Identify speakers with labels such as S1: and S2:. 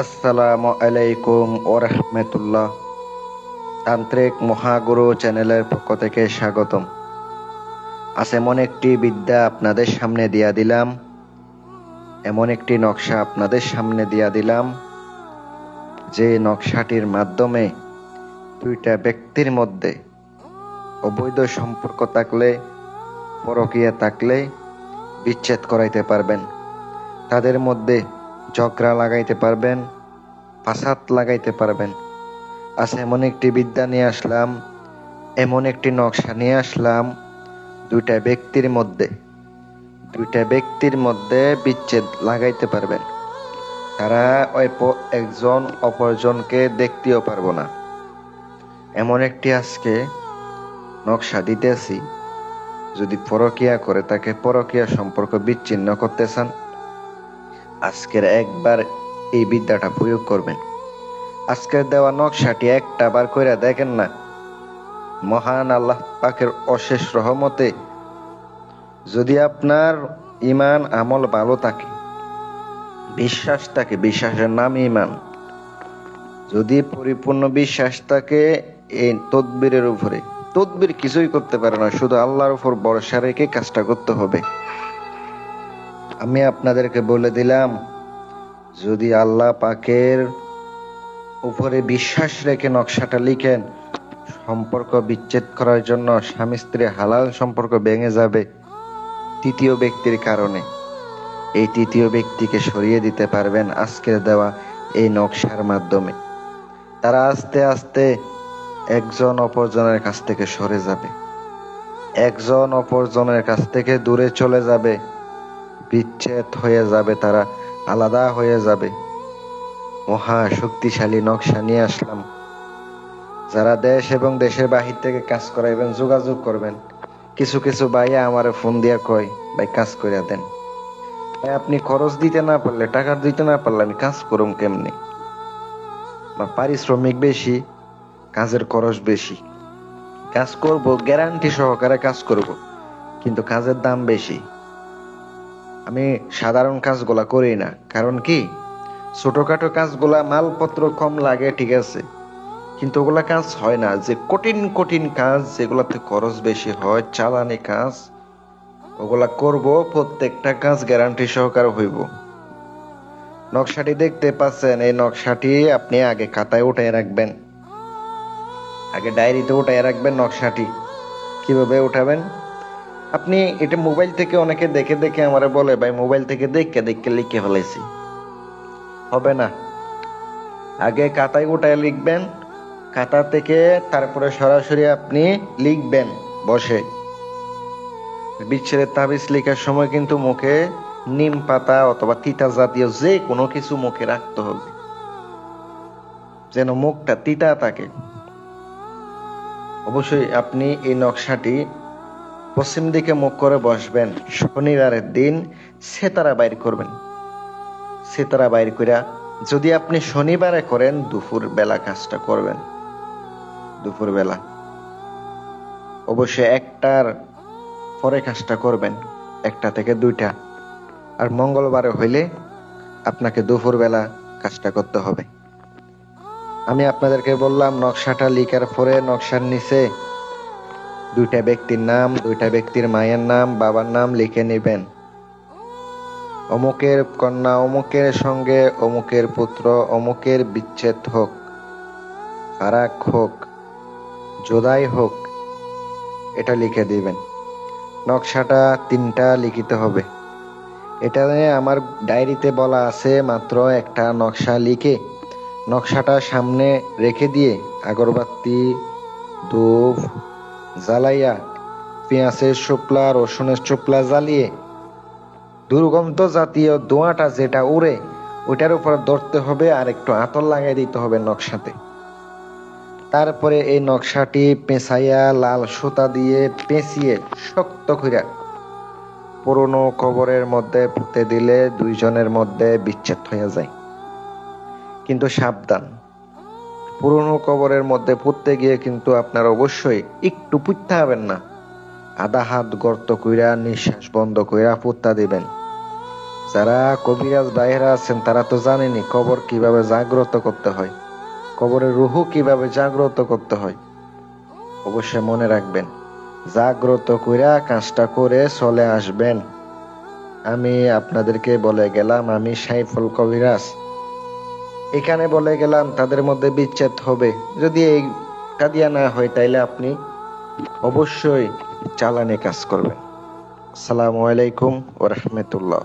S1: আসসালামু আলাইকুম ওরহমতুল্লাহ। তান্ত্রিক মহাগুরু চ্যানেলের পক্ষ থেকে স্বাগতম। আজ এমন একটি বিদ্যা আপনাদের সামনে দিয়া দিলাম, এমন একটি নকশা আপনাদের সামনে দিয়া দিলাম, যে নকশাটির মাধ্যমে দুইটা ব্যক্তির মধ্যে অবৈধ সম্পর্ক থাকলে, পরকীয়া থাকলে বিচ্ছেদ করাইতে পারবেন। তাদের মধ্যে ঝগড়া লাগাইতে পারবেন, ফাসাদ লাগাইতে পারবেন। আজ এমন একটি বিদ্যা নিয়ে আসলাম, এমন একটি নকশা নিয়ে আসলাম, দুইটা ব্যক্তির মধ্যে বিচ্ছেদ লাগাইতে পারবেন। তারা একজন অপরজনকে দেখতেও পারবো না। এমন একটি আজকে নকশা দিতেছি, যদি পরকীয়া করে তাকে পরকীয়া সম্পর্ক বিচ্ছিন্ন করতে চান, আজকের একবার এই বিদ্যাটা প্রয়োগ করবেন। আজকের দেওয়া নকশাটি একটা বার করে দেখেন না, মহান আল্লাহ পাকের অশেষ রহমতে যদি আপনার ইমান আমল ভালো থাকে, বিশ্বাস থাকে, বিশ্বাসের নাম ইমান, যদি পরিপূর্ণ বিশ্বাস থাকে এই তদবিরের উপরে, তদবির কিছুই করতে পারে না, শুধু আল্লাহর উপর ভরসা রেখে কাজটা করতে হবে। আমি আপনাদেরকে বলে দিলাম, যদি আল্লাহ পাকের উপরে বিশ্বাস রেখে নকশাটা লিখেন, সম্পর্ক বিচ্ছেদ করার জন্য স্বামী স্ত্রী হালাল সম্পর্ক ভেঙে যাবে তৃতীয় ব্যক্তির কারণে। এই তৃতীয় ব্যক্তিকে সরিয়ে দিতে পারবেন আজকের দেওয়া এই নকশার মাধ্যমে। তারা আস্তে আস্তে একজন অপরজনের কাছ থেকে সরে যাবে, একজন অপরজনের কাছ থেকে দূরে চলে যাবে, বিচ্ছেদ হয়ে যাবে, তারা আলাদা হয়ে যাবে। মহা শক্তিশালী নকশা নিয়ে আসলাম। যারা দেশ এবং দেশের বাহির থেকে কাজ করাইবেন যোগাযোগ করবেন। কিছু কিছু ভাইয়া আমারে ফোন দিয়া কয়, ভাই কাজ করিয়া দেন। ভাই আপনি খরচ দিতে না পারলে, টাকা দিতে না পারলে আমি কাজ করুম কেমনে? আমার পারিশ্রমিক বেশি, কাজের খরচ বেশি। কাজ করব, গ্যারান্টি সহকারে কাজ করব, কিন্তু কাজের দাম বেশি। আমি সাধারণ কাজগুলা করি না। কারণ কি, ছোটখাটো কাজগুলা মালপত্র কম লাগে, ঠিক আছে, কিন্তু ওগুলা কাজ হয় না। যে কঠিন কঠিন কাজ, যেগুলাতে খরচ বেশি হয়, চালানি কাজ, ওগুলা করব। প্রত্যেকটা কাজ গ্যারান্টি সহকারে হইব। নকশাটি দেখতে পাচ্ছেন, এই নকশাটি আপনি আগে খাতায় উঠায় রাখবেন, আগে ডায়েরিতে উঠায় রাখবেন। নকশাটি কিভাবে উঠাবেন? আপনি এটা মোবাইল থেকে অনেকে দেখে দেখে আমারে বলে, ভাই মোবাইল থেকে দেখে দেখে লিখে ফেলাইছি। হবে না, আগে খাতায় উঠায় লিখবেন, খাতা থেকে তারপরে সরাসরি আপনি লিখবেন বসে। বিচ্ছেদের তাবিজ লেখার সময় কিন্তু মুখে নিম পাতা অথবা তিতা জাতীয় যে কোনো কিছু মুখে রাখতে হবে, যেন মুখটা তিতা থাকে। অবশ্যই আপনি এই নকশাটি পশ্চিম দিকে মুখ করে বসবেন। শনিবারের দিন সেতারা বাইর করবেন। সেতারা বাইর কইরা, যদি আপনি শনিবারে করেন দুপুর বেলা কাজটা করবেন, দুপুর বেলা অবশ্যই একটার পরে কাজটা করবেন, একটা থেকে দুইটা। আর মঙ্গলবারে হইলে আপনাকে দুপুর বেলা কাজটা করতে হবে। আমি আপনাদেরকে বললাম, নকশাটা লিখার পরে নকশার নিচে দুইটা ব্যক্তির নাম, দুইটা ব্যক্তির মায়ের নাম, বাবার নাম লিখে নেবেন। অমুকের কন্যা অমুকের সঙ্গে অমুকের পুত্র অমুকের বিচ্ছেদ হোক, ফারাক হোক, জোদাই হোক, এটা লিখে দিবেন। নকশাটা 3টা লিখিতে হবে। এটা আমার ডায়েরিতে বলা আছে, মাত্র একটা নকশা লিখে নকশাটা সামনে রেখে দিয়ে আগরবাতি ধূপ জ্বালাইয়া পেঁয়াজের শুকলা রসুনের চোপলা জ্বালিয়ে দুর্গন্ধ জাতীয় ধোঁয়াটা যেটা উড়ে ওইটার উপর ধরতে হবে, আর একটু আতর লাগাই দিতে হবে নকশাতে। তারপরে এই নকশাটি পেঁচাইয়া লাল সুতা দিয়ে পেঁচিয়ে শক্ত কইরা পুরনো কবরের মধ্যে পুঁতে দিলে দুইজনের মধ্যে বিচ্ছেদ হয়ে যায়। কিন্তু সাবধান, পুরনো কবরের মধ্যে পুঁততে গিয়ে কিন্তু আপনার অবশ্যই একটু পুঁততে হবেন না, আধা হাত গর্ত কইরা নিঃশ্বাস বন্ধ কইরা পুঁতা দিবেন। যারা কবিরাজ ভাইরা আছেন তারা তো জানেনই কবর কিভাবে জাগ্রত করতে হয়, কবরের রুহু কিভাবে জাগ্রত করতে হয়। অবশ্যই মনে রাখবেন, জাগ্রত কইরা কাজটা করে চলে আসবেন। আমি আপনাদেরকে বলে গেলাম আমি সাইফুল কবিরাজ, এখানে বলে গেলাম তাদের মধ্যে বিচ্ছেদ হবে। যদি এই কাদিয়া না হয় তাইলে আপনি অবশ্যই চালানে কাজ করবেন। আসসালামু আলাইকুম ওয়া রাহমাতুল্লাহ।